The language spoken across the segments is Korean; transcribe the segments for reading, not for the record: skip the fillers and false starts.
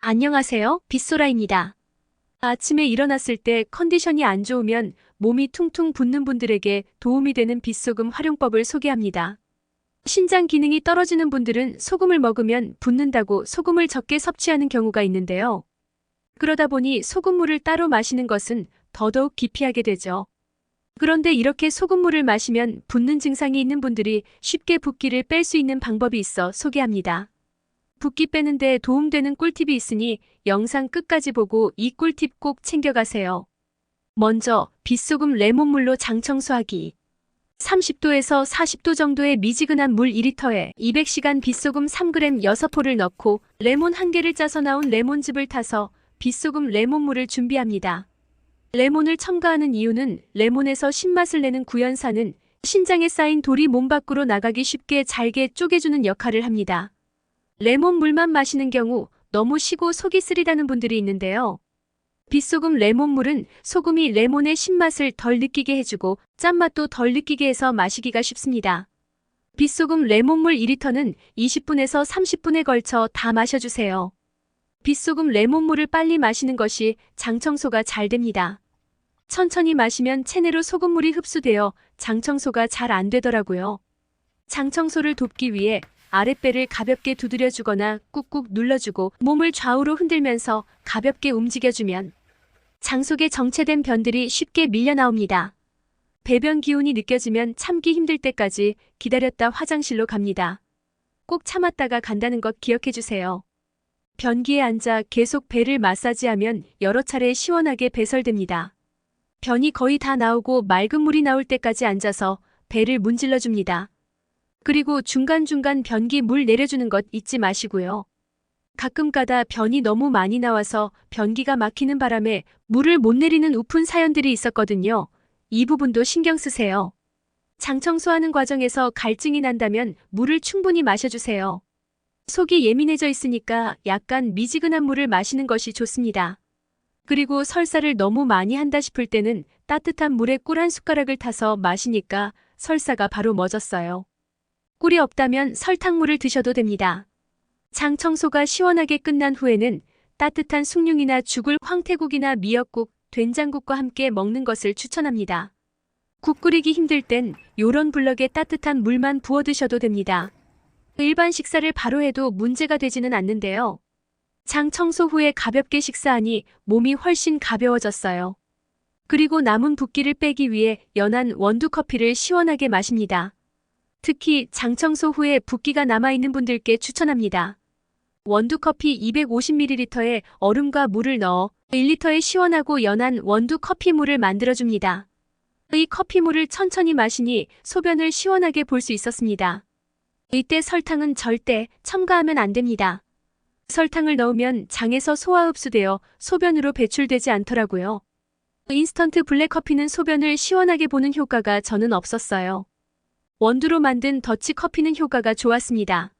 안녕하세요, 빗소라입니다. 아침에 일어났을 때 컨디션이 안 좋으면 몸이 퉁퉁 붓는 분들에게 도움이 되는 빗소금 활용법을 소개합니다. 신장 기능이 떨어지는 분들은 소금을 먹으면 붓는다고 소금을 적게 섭취하는 경우가 있는데요. 그러다 보니 소금물을 따로 마시는 것은 더더욱 기피하게 되죠. 그런데 이렇게 소금물을 마시면 붓는 증상이 있는 분들이 쉽게 붓기를 뺄 수 있는 방법이 있어 소개합니다. 붓기 빼는데 도움되는 꿀팁이 있으니 영상 끝까지 보고 이 꿀팁 꼭 챙겨가세요. 먼저 빗소금 레몬물로 장 청소하기. 30도에서 40도 정도의 미지근한 물 2리터에 200시간 빗소금 3g 6포를 넣고 레몬 1개를 짜서 나온 레몬즙을 타서 빗소금 레몬물을 준비합니다. 레몬을 첨가하는 이유는 레몬에서 신맛을 내는 구연산은 신장에 쌓인 돌이 몸 밖으로 나가기 쉽게 잘게 쪼개주는 역할을 합니다. 레몬물만 마시는 경우 너무 시고 속이 쓰리다는 분들이 있는데요. 빗소금 레몬물은 소금이 레몬의 신맛을 덜 느끼게 해주고 짠맛도 덜 느끼게 해서 마시기가 쉽습니다. 빗소금 레몬물 2리터는 20분에서 30분에 걸쳐 다 마셔주세요. 빗소금 레몬물을 빨리 마시는 것이 장 청소가 잘 됩니다. 천천히 마시면 체내로 소금물이 흡수되어 장 청소가 잘 안 되더라고요. 장 청소를 돕기 위해 아랫배를 가볍게 두드려주거나 꾹꾹 눌러주고 몸을 좌우로 흔들면서 가볍게 움직여주면 장 속에 정체된 변들이 쉽게 밀려 나옵니다. 배변 기운이 느껴지면 참기 힘들 때까지 기다렸다 화장실로 갑니다. 꼭 참았다가 간다는 것 기억해주세요. 변기에 앉아 계속 배를 마사지하면 여러 차례 시원하게 배설됩니다. 변이 거의 다 나오고 맑은 물이 나올 때까지 앉아서 배를 문질러줍니다. 그리고 중간중간 변기 물 내려주는 것 잊지 마시고요. 가끔 가다 변이 너무 많이 나와서 변기가 막히는 바람에 물을 못 내리는 우픈 사연들이 있었거든요. 이 부분도 신경 쓰세요. 장 청소하는 과정에서 갈증이 난다면 물을 충분히 마셔주세요. 속이 예민해져 있으니까 약간 미지근한 물을 마시는 것이 좋습니다. 그리고 설사를 너무 많이 한다 싶을 때는 따뜻한 물에 꿀 한 숟가락을 타서 마시니까 설사가 바로 멎었어요. 꿀이 없다면 설탕물을 드셔도 됩니다. 장 청소가 시원하게 끝난 후에는 따뜻한 숭늉이나 죽을 황태국이나 미역국, 된장국과 함께 먹는 것을 추천합니다. 국 끓이기 힘들 땐 요런 블럭에 따뜻한 물만 부어 드셔도 됩니다. 일반 식사를 바로 해도 문제가 되지는 않는데요. 장 청소 후에 가볍게 식사하니 몸이 훨씬 가벼워졌어요. 그리고 남은 붓기를 빼기 위해 연한 원두커피를 시원하게 마십니다. 특히 장 청소 후에 붓기가 남아있는 분들께 추천합니다. 원두커피 250ml에 얼음과 물을 넣어 1리터의 시원하고 연한 원두커피물을 만들어줍니다. 이 커피물을 천천히 마시니 소변을 시원하게 볼 수 있었습니다. 이때 설탕은 절대 첨가하면 안 됩니다. 설탕을 넣으면 장에서 소화 흡수되어 소변으로 배출되지 않더라고요. 인스턴트 블랙커피는 소변을 시원하게 보는 효과가 저는 없었어요. 원두로 만든 더치커피는 효과가 좋았습니다.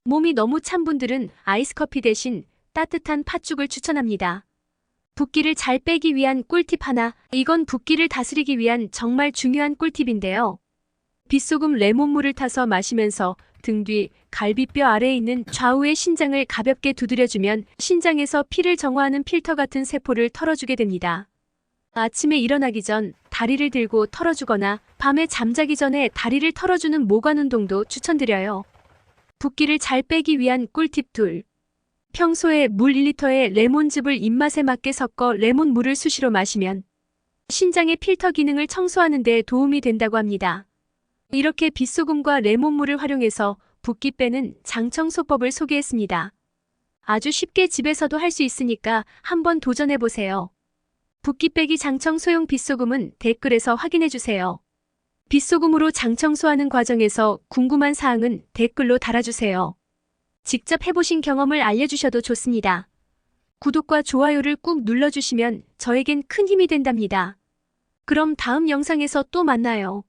몸이 너무 찬 분들은 아이스커피 대신 따뜻한 팥죽을 추천합니다. 붓기를 잘 빼기 위한 꿀팁 하나, 이건 붓기를 다스리기 위한 정말 중요한 꿀팁인데요. 빗소금 레몬물을 타서 마시면서 등 뒤, 갈비뼈 아래에 있는 좌우의 신장을 가볍게 두드려주면 신장에서 피를 정화하는 필터 같은 세포를 털어주게 됩니다. 아침에 일어나기 전 다리를 들고 털어주거나 밤에 잠자기 전에 다리를 털어주는 모관 운동도 추천드려요. 붓기를 잘 빼기 위한 꿀팁 2. 평소에 물 1리터에 레몬즙을 입맛에 맞게 섞어 레몬물을 수시로 마시면 신장의 필터 기능을 청소하는 데 도움이 된다고 합니다. 이렇게 빗소금과 레몬물을 활용해서 붓기 빼는 장 청소법을 소개했습니다. 아주 쉽게 집에서도 할 수 있으니까 한번 도전해보세요. 붓기 빼기 장 청소용 빗소금은 댓글에서 확인해주세요. 빗소금으로 장 청소하는 과정에서 궁금한 사항은 댓글로 달아주세요. 직접 해보신 경험을 알려주셔도 좋습니다. 구독과 좋아요를 꾹 눌러주시면 저에겐 큰 힘이 된답니다. 그럼 다음 영상에서 또 만나요.